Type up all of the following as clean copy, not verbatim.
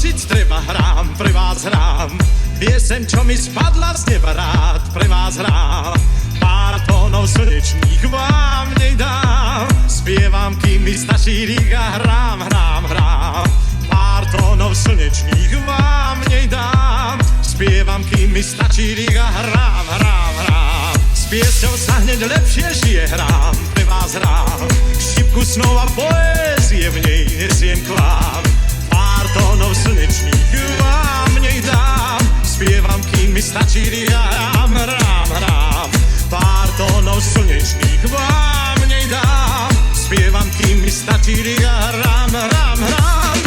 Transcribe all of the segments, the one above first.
Košic treba hrám, pre vás hrám. Pieseň, čo mi spadla z neba, rád pre vás hrám. Pár tónov slnečných vám nej dám. Spievam, kým mi stačí rýk a hrám, hrám, hrám. Pár tónov slnečných vám nej dám. Spievam, kým mi stačí rýk a hrám, hrám, hrám. S piesňou sa hneď lepšie žije, hrám, pre vás hrám. Šipku snov a poézie v nej nesiem k vám. Pár tónov slnečných vám nej dám. Spievam, kým mi stačí rýk a hrám, hrám, hrám. Pár tónov slnečných vám nej dám. Spievam, kým mi stačí rýk a hrám, hrám, hrám.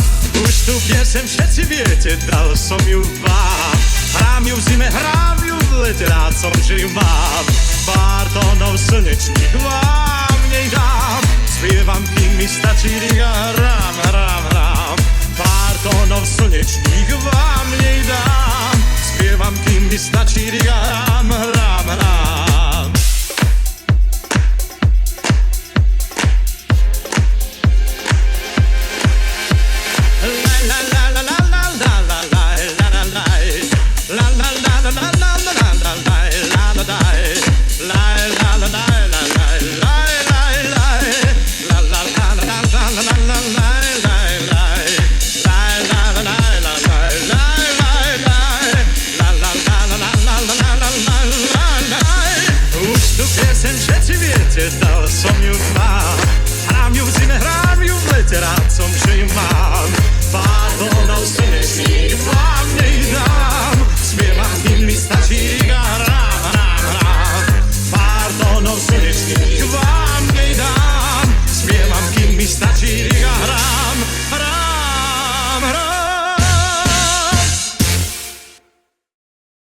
Už tu piesem všetci viete, dal som ju vám. Hrám ju v zime, hrám ju v lete, rád som že ju mám. Pár tónov slnečných vám nej dám. Spievam, kým mi stačí rýk a hrám, hrám, hrám. Pár tónov slnečných vám nej dám. Spievam, kým mi stačí rýk a